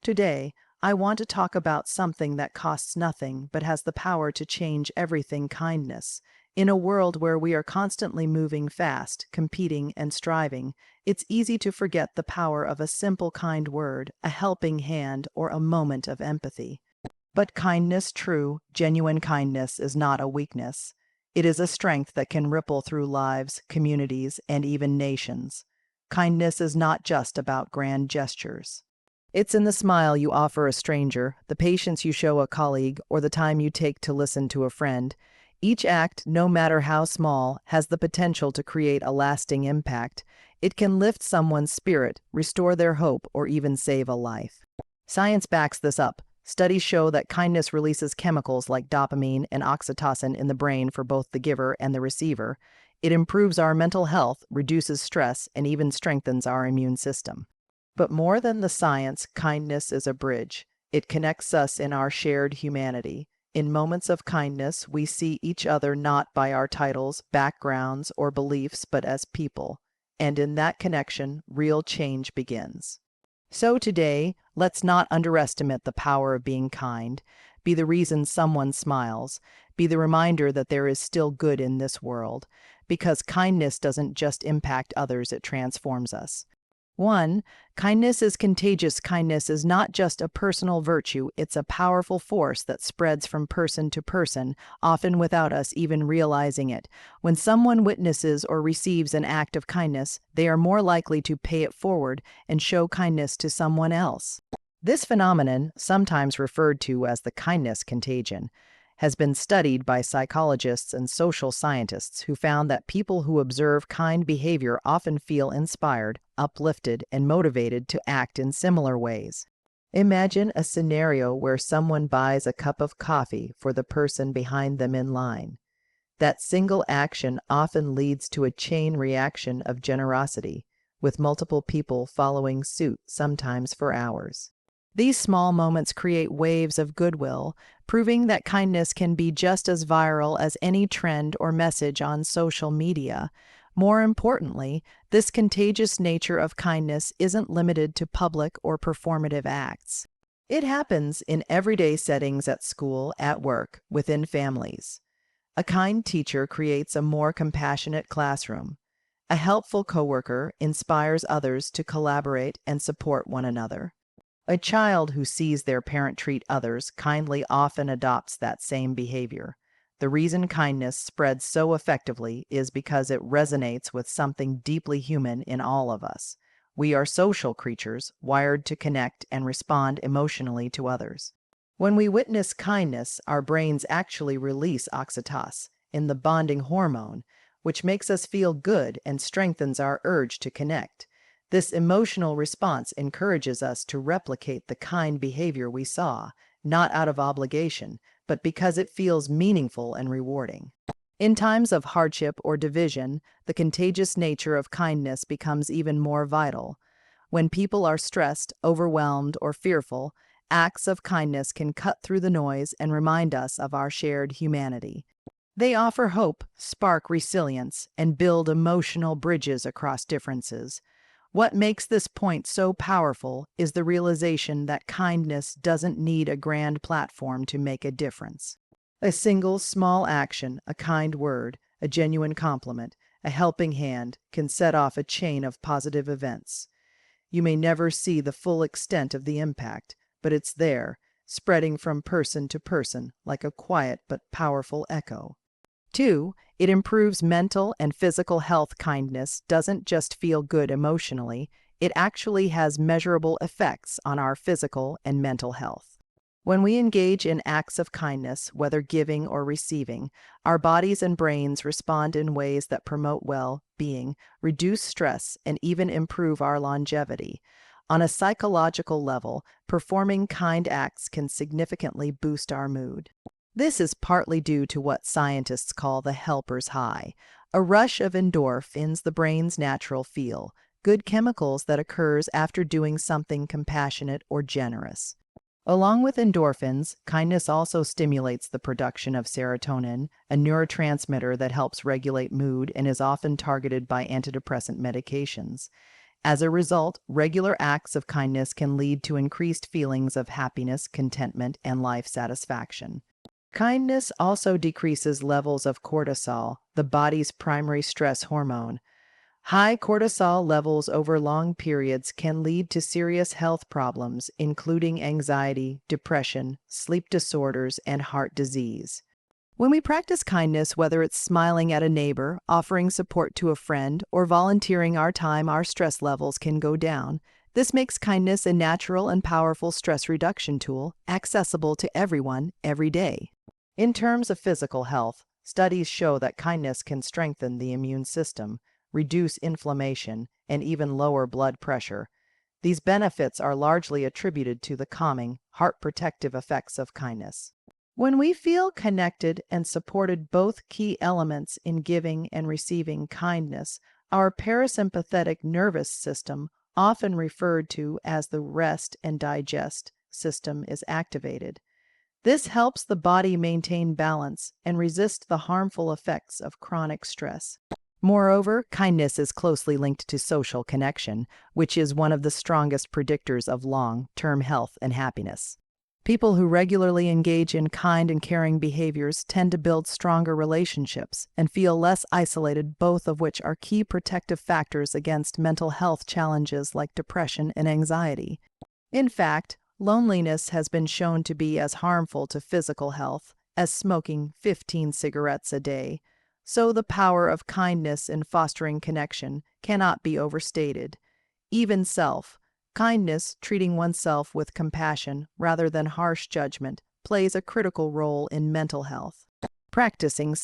Today, I want to talk about something that costs nothing but has the power to change everything: kindness. In a world where we are constantly moving fast, competing, and striving, it's easy to forget the power of a simple kind word, a helping hand, or a moment of empathy. But kindness, true, genuine kindness, is not a weakness. It is a strength that can ripple through lives, communities, and even nations. Kindness is not just about grand gestures. It's in the smile you offer a stranger, the patience you show a colleague, or the time you take to listen to a friend. Each act, no matter how small, has the potential to create a lasting impact. It can lift someone's spirit, restore their hope, or even save a life. Science backs this up. Studies show that kindness releases chemicals like dopamine and oxytocin in the brain for both the giver and the receiver. It improves our mental health, reduces stress, and even strengthens our immune system. But more than the science, kindness is a bridge. It connects us in our shared humanity. In moments of kindness, we see each other not by our titles, backgrounds, or beliefs, but as people. And in that connection, real change begins. So today, let's not underestimate the power of being kind. Be the reason someone smiles. Be the reminder that there is still good in this world. Because kindness doesn't just impact others, it transforms us. 1. Kindness is contagious. Kindness is not just a personal virtue, it's a powerful force that spreads from person to person, often without us even realizing it. When someone witnesses or receives an act of kindness, they are more likely to pay it forward and show kindness to someone else. This phenomenon, sometimes referred to as the kindness contagion, has been studied by psychologists and social scientists who found that people who observe kind behavior often feel inspired, uplifted, and motivated to act in similar ways. Imagine a scenario where someone buys a cup of coffee for the person behind them in line. That single action often leads to a chain reaction of generosity, with multiple people following suit, sometimes for hours. These small moments create waves of goodwill, proving that kindness can be just as viral as any trend or message on social media. More importantly, this contagious nature of kindness isn't limited to public or performative acts. It happens in everyday settings: at school, at work, within families. A kind teacher creates a more compassionate classroom. A helpful coworker inspires others to collaborate and support one another. A child who sees their parent treat others kindly often adopts that same behavior. The reason kindness spreads so effectively is because it resonates with something deeply human in all of us. We are social creatures, wired to connect and respond emotionally to others. When we witness kindness, our brains actually release oxytocin, the bonding hormone, which makes us feel good and strengthens our urge to connect. This emotional response encourages us to replicate the kind behavior we saw, not out of obligation, but because it feels meaningful and rewarding. In times of hardship or division, the contagious nature of kindness becomes even more vital. When people are stressed, overwhelmed, or fearful, acts of kindness can cut through the noise and remind us of our shared humanity. They offer hope, spark resilience, and build emotional bridges across differences. What makes this point so powerful is the realization that kindness doesn't need a grand platform to make a difference. A single small action, a kind word, a genuine compliment, a helping hand can set off a chain of positive events. You may never see the full extent of the impact, but it's there, spreading from person to person like a quiet but powerful echo. 2. It improves mental and physical health. Kindness doesn't just feel good emotionally, it actually has measurable effects on our physical and mental health. When we engage in acts of kindness, whether giving or receiving, our bodies and brains respond in ways that promote well-being, reduce stress, and even improve our longevity. On a psychological level, performing kind acts can significantly boost our mood. This is partly due to what scientists call the helper's high, a rush of endorphins, the brain's natural feel, good chemicals that occurs after doing something compassionate or generous. Along with endorphins, kindness also stimulates the production of serotonin, a neurotransmitter that helps regulate mood and is often targeted by antidepressant medications. As a result, regular acts of kindness can lead to increased feelings of happiness, contentment, and life satisfaction. Kindness also decreases levels of cortisol, the body's primary stress hormone. High cortisol levels over long periods can lead to serious health problems, including anxiety, depression, sleep disorders, and heart disease. When we practice kindness, whether it's smiling at a neighbor, offering support to a friend, or volunteering our time, our stress levels can go down. This makes kindness a natural and powerful stress reduction tool, accessible to everyone, every day. In terms of physical health, studies show that kindness can strengthen the immune system, reduce inflammation, and even lower blood pressure. These benefits are largely attributed to the calming, heart-protective effects of kindness. When we feel connected and supported, both key elements in giving and receiving kindness, our parasympathetic nervous system, often referred to as the rest and digest system, is activated. This helps the body maintain balance and resist the harmful effects of chronic stress. Moreover, kindness is closely linked to social connection, which is one of the strongest predictors of long-term health and happiness. People who regularly engage in kind and caring behaviors tend to build stronger relationships and feel less isolated, both of which are key protective factors against mental health challenges like depression and anxiety. In fact, loneliness has been shown to be as harmful to physical health as smoking 15 cigarettes a day. So the power of kindness in fostering connection cannot be overstated. Even kindness, treating oneself with compassion rather than harsh judgment, plays a critical role in mental health. Practicing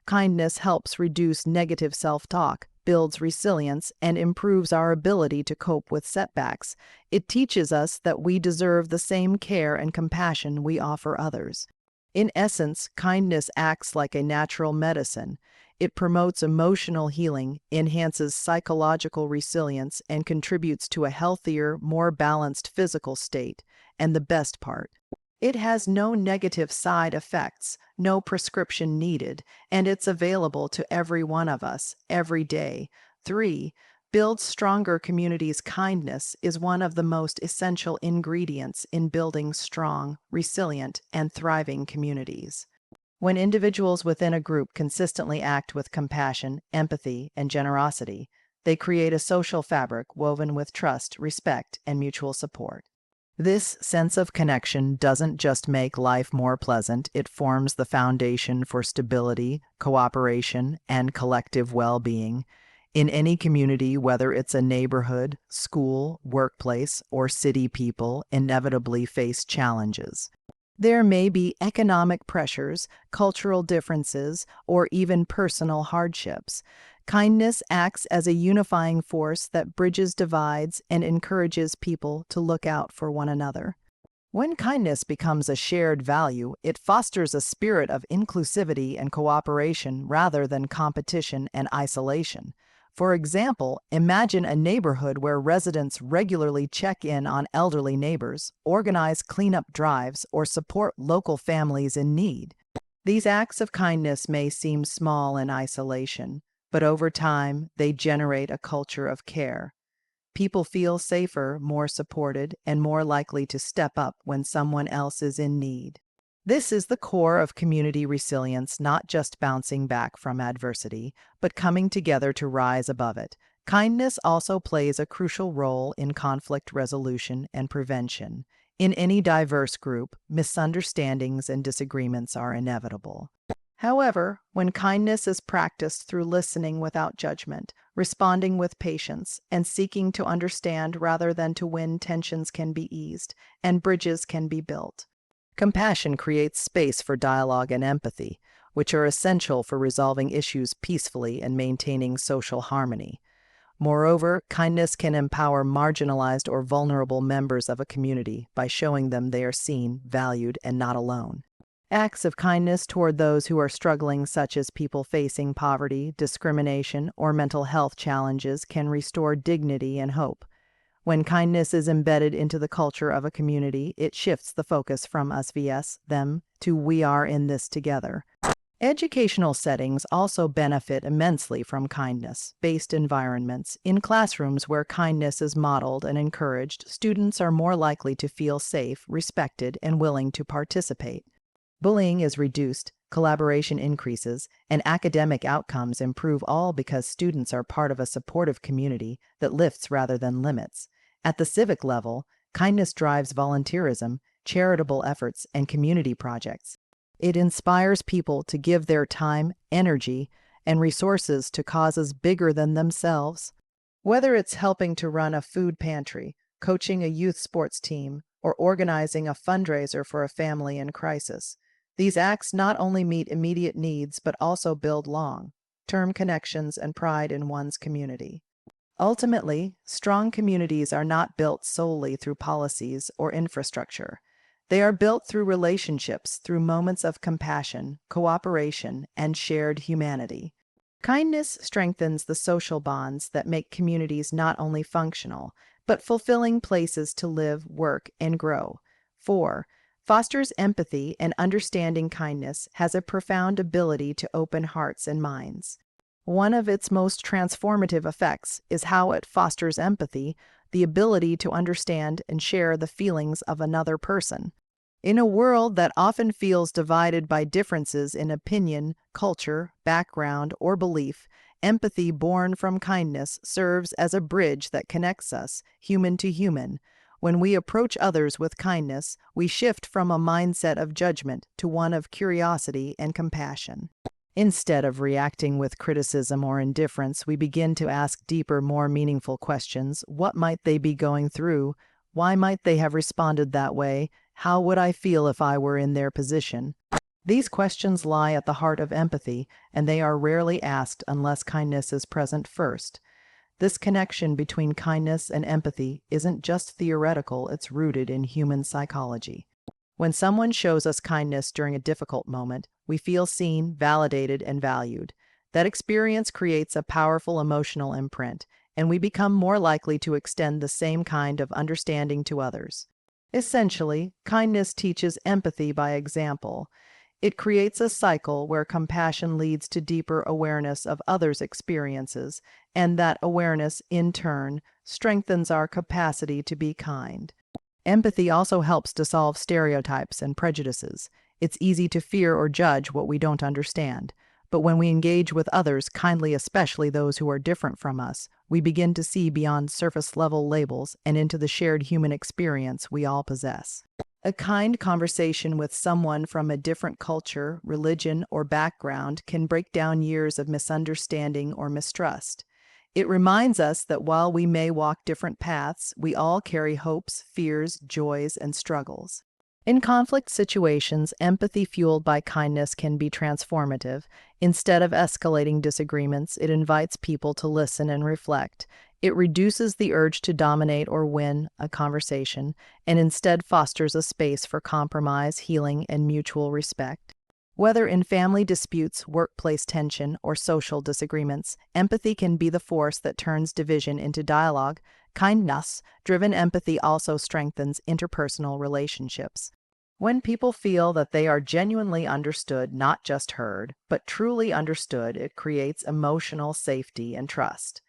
kindness helps reduce negative self-talk, builds resilience, and improves our ability to cope with setbacks. It teaches us that we deserve the same care and compassion we offer others. In essence, kindness acts like a natural medicine. It promotes emotional healing, enhances psychological resilience, and contributes to a healthier, more balanced physical state. And the best part, it has no negative side effects, no prescription needed, and it's available to every one of us, every day. 3. Build stronger communities. Kindness is one of the most essential ingredients in building strong, resilient, and thriving communities. When individuals within a group consistently act with compassion, empathy, and generosity, they create a social fabric woven with trust, respect, and mutual support. This sense of connection doesn't just make life more pleasant, it forms the foundation for stability, cooperation, and collective well-being. In any community, whether it's a neighborhood, school, workplace, or city, people inevitably face challenges. There may be economic pressures, cultural differences, or even personal hardships. Kindness acts as a unifying force that bridges divides and encourages people to look out for one another. When kindness becomes a shared value, it fosters a spirit of inclusivity and cooperation rather than competition and isolation. For example, imagine a neighborhood where residents regularly check in on elderly neighbors, organize cleanup drives, or support local families in need. These acts of kindness may seem small in isolation, but over time, they generate a culture of care. People feel safer, more supported, and more likely to step up when someone else is in need. This is the core of community resilience, not just bouncing back from adversity, but coming together to rise above it. Kindness also plays a crucial role in conflict resolution and prevention. In any diverse group, misunderstandings and disagreements are inevitable. However, when kindness is practiced through listening without judgment, responding with patience, and seeking to understand rather than to win, tensions can be eased and bridges can be built. Compassion creates space for dialogue and empathy, which are essential for resolving issues peacefully and maintaining social harmony. Moreover, kindness can empower marginalized or vulnerable members of a community by showing them they are seen, valued, and not alone. Acts of kindness toward those who are struggling, such as people facing poverty, discrimination, or mental health challenges, can restore dignity and hope. When kindness is embedded into the culture of a community, it shifts the focus from us vs them to we are in this together. Educational settings also benefit immensely from kindness-based environments. In classrooms where kindness is modeled and encouraged, students are more likely to feel safe, respected, and willing to participate. Bullying is reduced, collaboration increases, and academic outcomes improve, all because students are part of a supportive community that lifts rather than limits. At the civic level, kindness drives volunteerism, charitable efforts, and community projects. It inspires people to give their time, energy, and resources to causes bigger than themselves. Whether it's helping to run a food pantry, coaching a youth sports team, or organizing a fundraiser for a family in crisis, these acts not only meet immediate needs but also build long-term connections and pride in one's community. Ultimately, strong communities are not built solely through policies or infrastructure. They are built through relationships, through moments of compassion, cooperation, and shared humanity. Kindness strengthens the social bonds that make communities not only functional, but fulfilling places to live, work, and grow. 4. Fosters empathy, and understanding kindness has a profound ability to open hearts and minds. One of its most transformative effects is how it fosters empathy, the ability to understand and share the feelings of another person. In a world that often feels divided by differences in opinion, culture, background, or belief, empathy born from kindness serves as a bridge that connects us, human to human. When we approach others with kindness, we shift from a mindset of judgment to one of curiosity and compassion. Instead of reacting with criticism or indifference, we begin to ask deeper, more meaningful questions. What might they be going through? Why might they have responded that way? How would I feel if I were in their position? These questions lie at the heart of empathy, and they are rarely asked unless kindness is present first. This connection between kindness and empathy isn't just theoretical, it's rooted in human psychology. When someone shows us kindness during a difficult moment, we feel seen, validated, and valued. That experience creates a powerful emotional imprint, and we become more likely to extend the same kind of understanding to others. Essentially, kindness teaches empathy by example. It creates a cycle where compassion leads to deeper awareness of others' experiences, and that awareness, in turn, strengthens our capacity to be kind. Empathy also helps to solve stereotypes and prejudices. It's easy to fear or judge what we don't understand. But when we engage with others kindly, especially those who are different from us, we begin to see beyond surface-level labels and into the shared human experience we all possess. A kind conversation with someone from a different culture, religion, or background can break down years of misunderstanding or mistrust. It reminds us that while we may walk different paths, we all carry hopes, fears, joys, and struggles. In conflict situations, empathy fueled by kindness can be transformative. Instead of escalating disagreements, it invites people to listen and reflect. It reduces the urge to dominate or win a conversation, and instead fosters a space for compromise, healing, and mutual respect. Whether in family disputes, workplace tension, or social disagreements, empathy can be the force that turns division into dialogue. Kindness-driven empathy also strengthens interpersonal relationships. When people feel that they are genuinely understood, not just heard, but truly understood, it creates emotional safety and trust.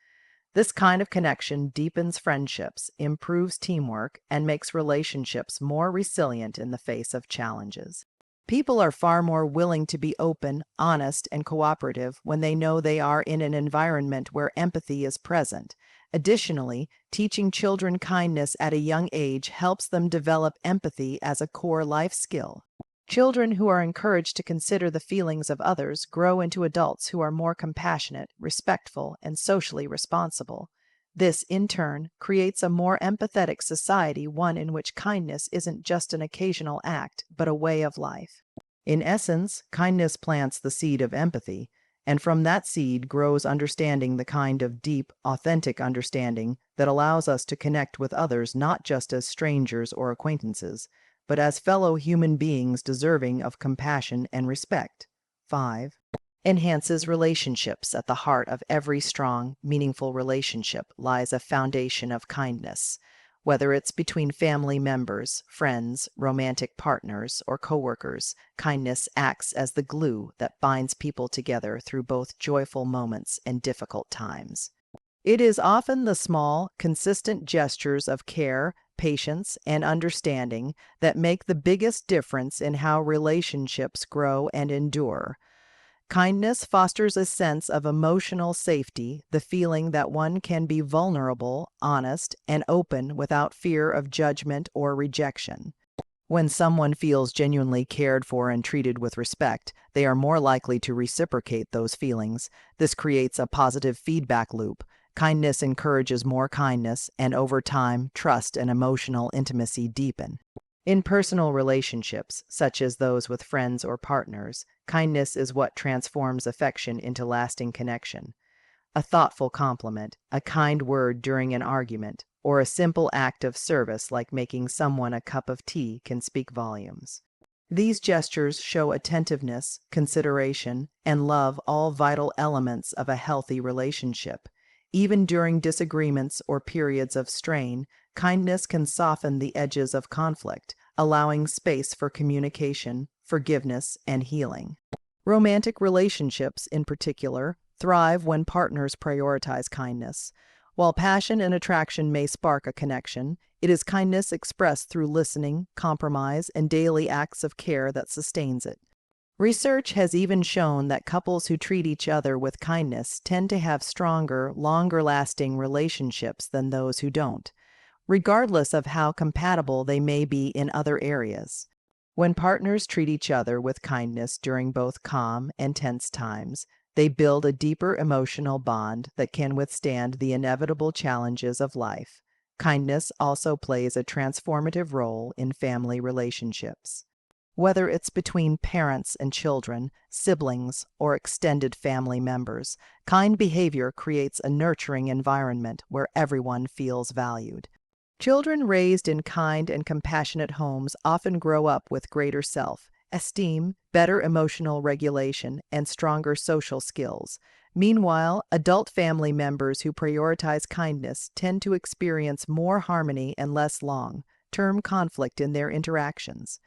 This kind of connection deepens friendships, improves teamwork, and makes relationships more resilient in the face of challenges. People are far more willing to be open, honest, and cooperative when they know they are in an environment where empathy is present. Additionally, teaching children kindness at a young age helps them develop empathy as a core life skill. Children who are encouraged to consider the feelings of others grow into adults who are more compassionate, respectful, and socially responsible. This, in turn, creates a more empathetic society, one in which kindness isn't just an occasional act, but a way of life. In essence, kindness plants the seed of empathy, and from that seed grows understanding, the kind of deep, authentic understanding that allows us to connect with others not just as strangers or acquaintances, but as fellow human beings deserving of compassion and respect. 5. Enhances relationships. At the heart of every strong, meaningful relationship lies a foundation of kindness. Whether it's between family members, friends, romantic partners, or coworkers, kindness acts as the glue that binds people together through both joyful moments and difficult times. It is often the small, consistent gestures of care, patience, and understanding that make the biggest difference in how relationships grow and endure. Kindness fosters a sense of emotional safety, the feeling that one can be vulnerable, honest, and open without fear of judgment or rejection. When someone feels genuinely cared for and treated with respect, they are more likely to reciprocate those feelings. This creates a positive feedback loop. Kindness encourages more kindness, and over time, trust and emotional intimacy deepen. In personal relationships, such as those with friends or partners, kindness is what transforms affection into lasting connection. A thoughtful compliment, a kind word during an argument, or a simple act of service like making someone a cup of tea can speak volumes. These gestures show attentiveness, consideration, and love, all vital elements of a healthy relationship. Even during disagreements or periods of strain, kindness can soften the edges of conflict, allowing space for communication, forgiveness, and healing. Romantic relationships, in particular, thrive when partners prioritize kindness. While passion and attraction may spark a connection, it is kindness expressed through listening, compromise, and daily acts of care that sustains it. Research has even shown that couples who treat each other with kindness tend to have stronger, longer-lasting relationships than those who don't, regardless of how compatible they may be in other areas. When partners treat each other with kindness during both calm and tense times, they build a deeper emotional bond that can withstand the inevitable challenges of life. Kindness also plays a transformative role in family relationships. Whether it's between parents and children, siblings, or extended family members, kind behavior creates a nurturing environment where everyone feels valued. Children raised in kind and compassionate homes often grow up with greater self-esteem, better emotional regulation, and stronger social skills. Meanwhile, adult family members who prioritize kindness tend to experience more harmony and less long-term conflict in their interactions.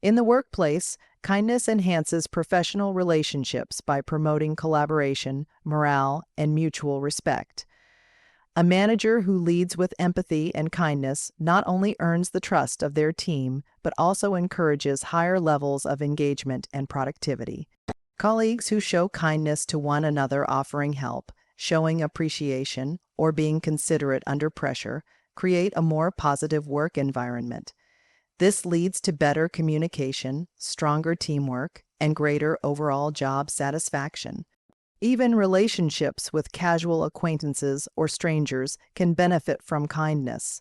In the workplace, kindness enhances professional relationships by promoting collaboration, morale, and mutual respect. A manager who leads with empathy and kindness not only earns the trust of their team, but also encourages higher levels of engagement and productivity. Colleagues who show kindness to one another, offering help, showing appreciation, or being considerate under pressure, create a more positive work environment. This leads to better communication, stronger teamwork, and greater overall job satisfaction. Even relationships with casual acquaintances or strangers can benefit from kindness.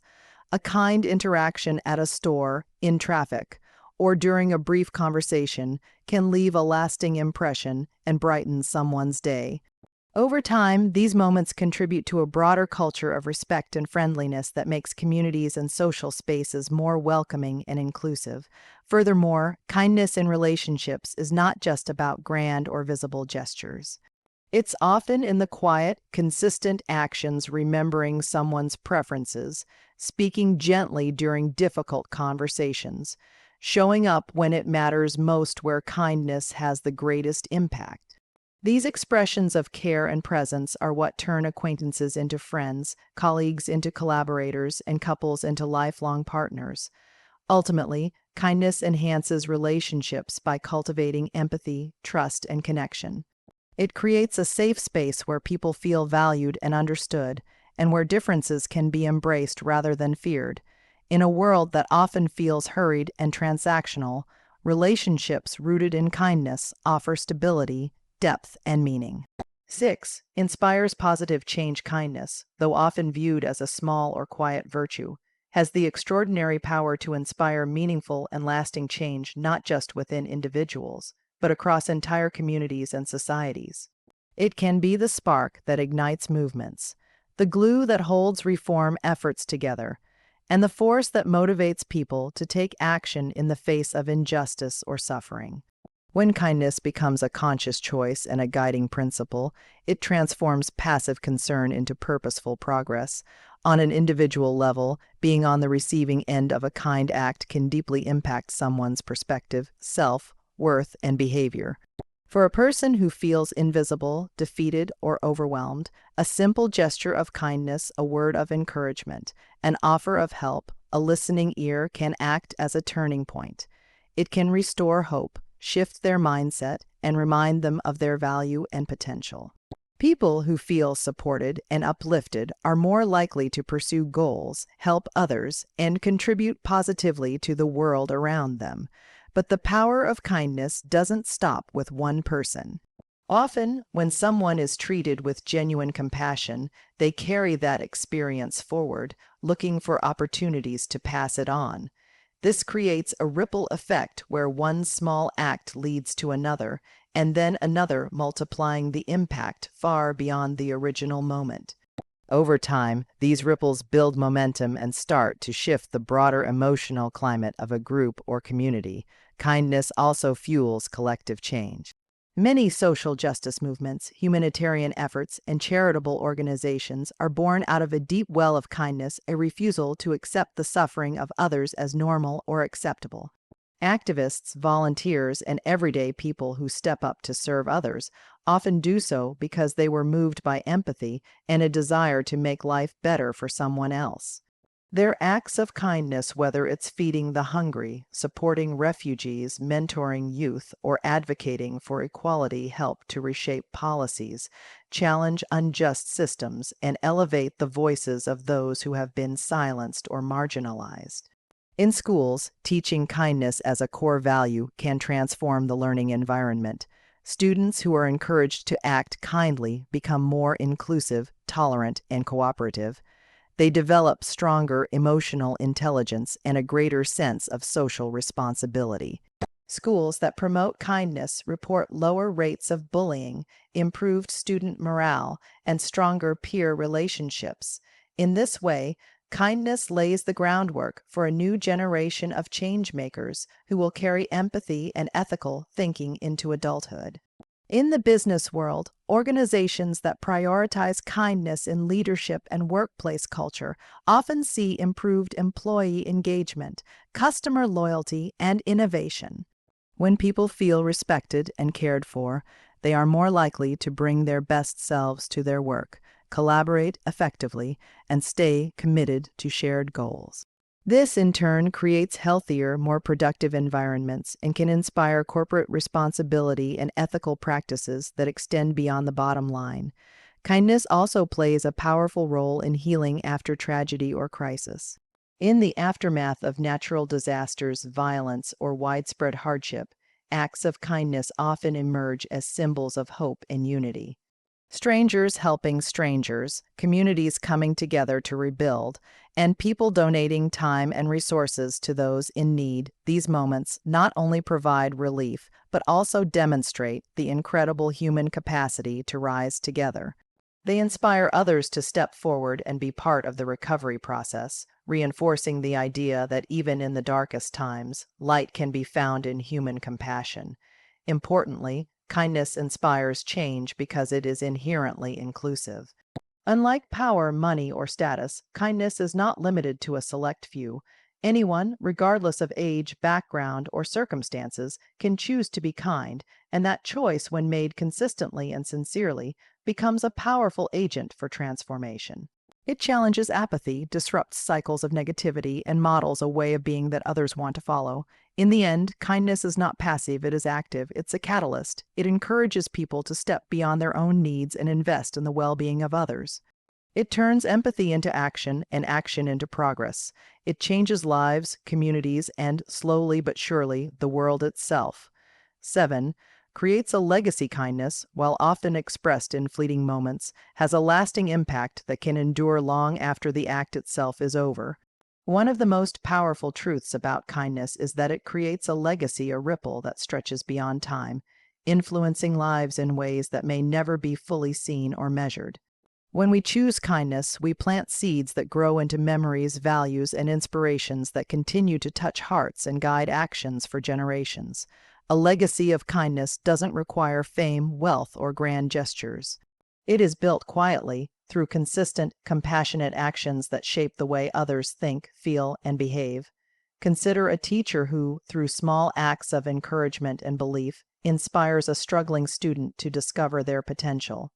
A kind interaction at a store, in traffic, or during a brief conversation can leave a lasting impression and brighten someone's day. Over time, these moments contribute to a broader culture of respect and friendliness that makes communities and social spaces more welcoming and inclusive. Furthermore, kindness in relationships is not just about grand or visible gestures. It's often in the quiet, consistent actions, remembering someone's preferences, speaking gently during difficult conversations, showing up when it matters most, where kindness has the greatest impact. These expressions of care and presence are what turn acquaintances into friends, colleagues into collaborators, and couples into lifelong partners. Ultimately, kindness enhances relationships by cultivating empathy, trust, and connection. It creates a safe space where people feel valued and understood, and where differences can be embraced rather than feared. In a world that often feels hurried and transactional, relationships rooted in kindness offer stability, depth, and meaning. 6. Inspires positive change. Kindness, though often viewed as a small or quiet virtue, has the extraordinary power to inspire meaningful and lasting change, not just within individuals, but across entire communities and societies. It can be the spark that ignites movements, the glue that holds reform efforts together, and the force that motivates people to take action in the face of injustice or suffering. When kindness becomes a conscious choice and a guiding principle, it transforms passive concern into purposeful progress, On an individual level, being on the receiving end of a kind act can deeply impact someone's perspective, self-worth, and behavior. For a person who feels invisible, defeated, or overwhelmed, a simple gesture of kindness, a word of encouragement, an offer of help, a listening ear can act as a turning point. It can restore hope, shift their mindset, and remind them of their value and potential. People who feel supported and uplifted are more likely to pursue goals, help others, and contribute positively to the world around them. But the power of kindness doesn't stop with one person. Often, when someone is treated with genuine compassion, they carry that experience forward, looking for opportunities to pass it on. This creates a ripple effect where one small act leads to another, and then another, multiplying the impact far beyond the original moment. Over time, these ripples build momentum and start to shift the broader emotional climate of a group or community. Kindness also fuels collective change. Many social justice movements, humanitarian efforts, and charitable organizations are born out of a deep well of kindness, a refusal to accept the suffering of others as normal or acceptable. Activists, volunteers, and everyday people who step up to serve others often do so because they were moved by empathy and a desire to make life better for someone else. Their acts of kindness, whether it's feeding the hungry, supporting refugees, mentoring youth, or advocating for equality, help to reshape policies, challenge unjust systems, and elevate the voices of those who have been silenced or marginalized. In schools, teaching kindness as a core value can transform the learning environment. Students who are encouraged to act kindly become more inclusive, tolerant, and cooperative. They develop stronger emotional intelligence and a greater sense of social responsibility. Schools that promote kindness report lower rates of bullying, improved student morale, and stronger peer relationships. In this way, kindness lays the groundwork for a new generation of changemakers who will carry empathy and ethical thinking into adulthood. In the business world, organizations that prioritize kindness in leadership and workplace culture often see improved employee engagement, customer loyalty, and innovation. When people feel respected and cared for, they are more likely to bring their best selves to their work, collaborate effectively, and stay committed to shared goals. This, in turn, creates healthier, more productive environments and can inspire corporate responsibility and ethical practices that extend beyond the bottom line. Kindness also plays a powerful role in healing after tragedy or crisis. In the aftermath of natural disasters, violence, or widespread hardship, acts of kindness often emerge as symbols of hope and unity. Strangers helping strangers, communities coming together to rebuild, and people donating time and resources to those in need, these moments not only provide relief, but also demonstrate the incredible human capacity to rise together. They inspire others to step forward and be part of the recovery process, reinforcing the idea that even in the darkest times, light can be found in human compassion. Importantly, kindness inspires change because it is inherently inclusive. Unlike power, money, or status, kindness is not limited to a select few. Anyone, regardless of age, background, or circumstances, can choose to be kind, and that choice, when made consistently and sincerely, becomes a powerful agent for transformation. It challenges apathy, disrupts cycles of negativity, and models a way of being that others want to follow. In the end, kindness is not passive, it is active. It's a catalyst. It encourages people to step beyond their own needs and invest in the well-being of others. It turns empathy into action and action into progress. It changes lives, communities, and, slowly but surely, the world itself. 7. Creates a legacy. Kindness, while often expressed in fleeting moments, has a lasting impact that can endure long after the act itself is over. One of the most powerful truths about kindness is that it creates a legacy, a ripple that stretches beyond time, influencing lives in ways that may never be fully seen or measured. When we choose kindness, we plant seeds that grow into memories, values, and inspirations that continue to touch hearts and guide actions for generations. A legacy of kindness doesn't require fame, wealth, or grand gestures. It is built quietly, through consistent, compassionate actions that shape the way others think, feel, and behave. Consider a teacher who, through small acts of encouragement and belief, inspires a struggling student to discover their potential.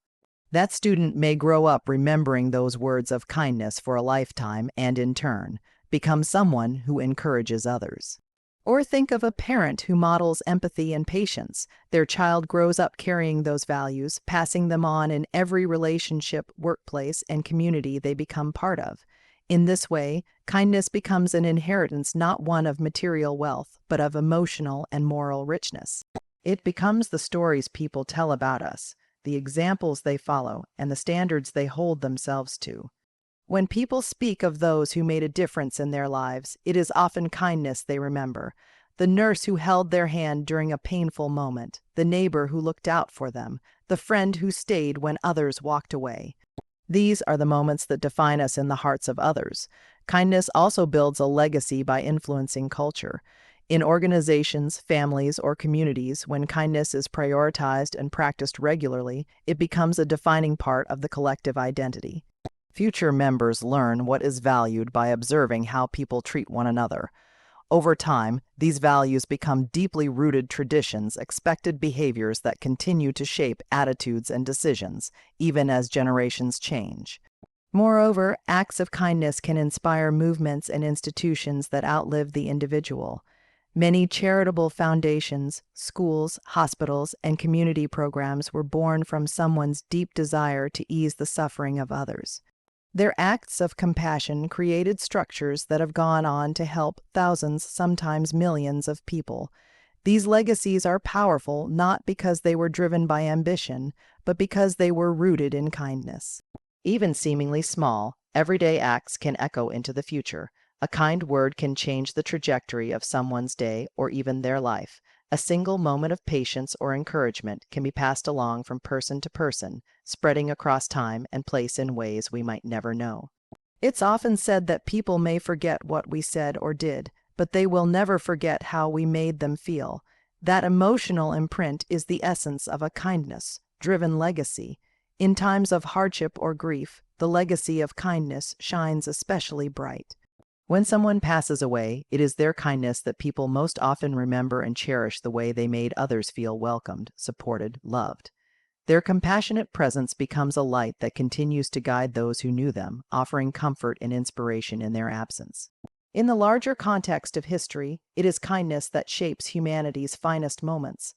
That student may grow up remembering those words of kindness for a lifetime and, in turn, become someone who encourages others. Or think of a parent who models empathy and patience. Their child grows up carrying those values, passing them on in every relationship, workplace, and community they become part of. In this way, kindness becomes an inheritance, not one of material wealth, but of emotional and moral richness. It becomes the stories people tell about us, the examples they follow, and the standards they hold themselves to. When people speak of those who made a difference in their lives, it is often kindness they remember. The nurse who held their hand during a painful moment, the neighbor who looked out for them, the friend who stayed when others walked away. These are the moments that define us in the hearts of others. Kindness also builds a legacy by influencing culture. In organizations, families, or communities, when kindness is prioritized and practiced regularly, it becomes a defining part of the collective identity. Future members learn what is valued by observing how people treat one another. Over time, these values become deeply rooted traditions, expected behaviors that continue to shape attitudes and decisions, even as generations change. Moreover, acts of kindness can inspire movements and institutions that outlive the individual. Many charitable foundations, schools, hospitals, and community programs were born from someone's deep desire to ease the suffering of others. Their acts of compassion created structures that have gone on to help thousands, sometimes millions of people. These legacies are powerful not because they were driven by ambition, but because they were rooted in kindness. Even seemingly small, everyday acts can echo into the future. A kind word can change the trajectory of someone's day or even their life. A single moment of patience or encouragement can be passed along from person to person, spreading across time and place in ways we might never know. It's often said that people may forget what we said or did, but they will never forget how we made them feel. That emotional imprint is the essence of a kindness-driven legacy. In times of hardship or grief, the legacy of kindness shines especially bright. When someone passes away, it is their kindness that people most often remember and cherish, the way they made others feel welcomed, supported, loved. Their compassionate presence becomes a light that continues to guide those who knew them, offering comfort and inspiration in their absence. In the larger context of history, it is kindness that shapes humanity's finest moments.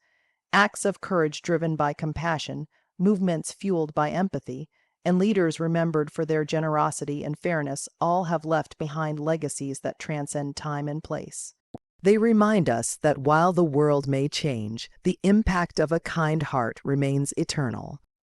Acts of courage driven by compassion, movements fueled by empathy, and leaders remembered for their generosity and fairness all have left behind legacies that transcend time and place. They remind us that while the world may change, the impact of a kind heart remains eternal.